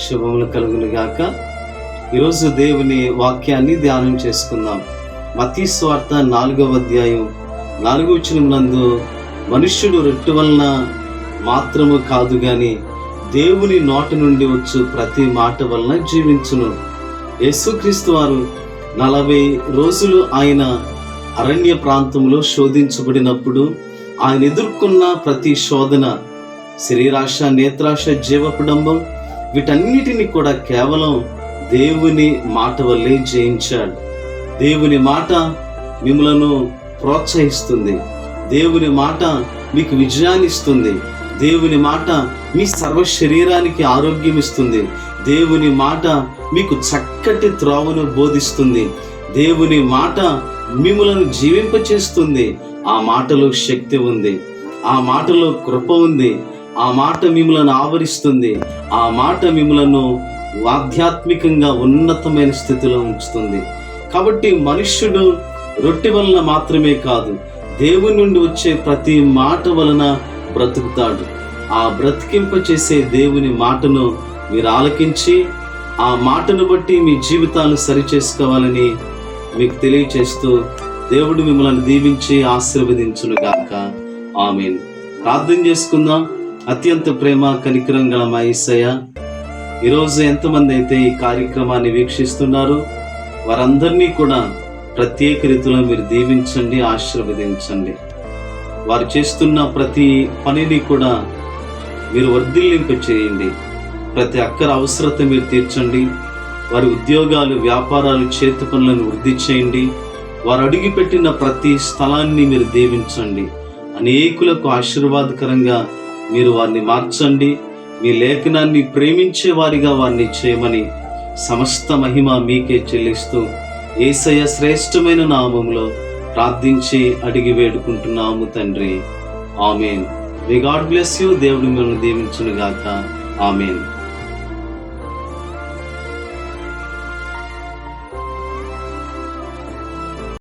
శుభములు కలుగును గాక. ఈరోజు దేవుని వాక్యాన్ని ధ్యానం చేసుకుందాం. మత్తయి సువార్త 4వ అధ్యాయం 4వ వచనమునందు మనుష్యుడు రొట్టె వలన మాత్రము కాదు గాని దేవుని నోటి నుండి వచ్చు ప్రతి మాట వలన జీవించును. యేసుక్రీస్తు వారు 40 రోజులు ఆయన అరణ్య ప్రాంతంలో శోధించబడినప్పుడు ఆయన ఎదుర్కొన్న ప్రతి శోధన, శరీరాశ, నేత్రాశ, జీవపుడంబం, వీటన్నిటిని కూడా కేవలం దేవుని మాట వల్లే జయించాడు. దేవుని మాట మిమ్మలను ప్రోత్సహిస్తుంది. దేవుని మాట మీకు విజయాన్ని ఇస్తుంది. దేవుని మాట మీ సర్వ శరీరానికి ఆరోగ్యం ఇస్తుంది. దేవుని మాట మీకు చక్కటి త్రోవను బోధిస్తుంది. దేవుని మాట మిమ్మలను జీవింపచేస్తుంది. ఆ మాటలో శక్తి ఉంది, ఆ మాటలో కృప ఉంది, ఆ మాట మిమ్మలను ఆవరిస్తుంది, ఆ మాట మిమ్మలను ఆధ్యాత్మికంగా ఉన్నతమైన స్థితిలో ఉంచుతుంది. కాబట్టి మనుష్యుడు రొట్టె వలన మాత్రమే కాదు, దేవుని నుండి వచ్చే ప్రతి మాట వలన బ్రతుకుతాడు. ఆ బ్రతికింప చేసే దేవుని మాటను మీరు ఆలకించి ఆ మాటను బట్టి మీ జీవితాలు సరిచేసుకోవాలని మీకు తెలియచేస్తూ దేవుడు మిమ్మల్ని దీవించి ఆశీర్వదించును గాక. ఆమేన్. ప్రార్థన చేసుకుందాం. అత్యంత ప్రేమ కనికరం గల మా యేసయ్య, ఈరోజు ఎంతమంది అయితే ఈ కార్యక్రమాన్ని వీక్షిస్తున్నారో వారందరినీ కూడా ప్రత్యేక రీతిలో మీరు దీవించండి, ఆశీర్వదించండి. వారు చేస్తున్న ప్రతి పనిని కూడా మీరు వర్ధిల్లింప చేయండి. ప్రతి అక్కర అవసరత మీరు తీర్చండి. వారి ఉద్యోగాలు, వ్యాపారాలు, చేతి పనులను వృద్ధి చేయండి. వారు అడుగుపెట్టిన ప్రతి స్థలాన్ని మీరు దీవించండి. అనేకులకు ఆశీర్వాదకరంగా మీరు వారిని మార్చండి. మీ లేఖనాన్ని ప్రేమించే వారిగా వారిని చేయమని సమస్త మహిమ మీకే చెల్లిస్తూ యేసయ్య శ్రేష్టమైన నామములో ప్రార్థించి అడిగి వేడుకుంటున్నాము తండ్రి. ఆమేన్. May God bless you. దేవుడు మిమ్మల్ని దీవించును గాక. ఆమేన్.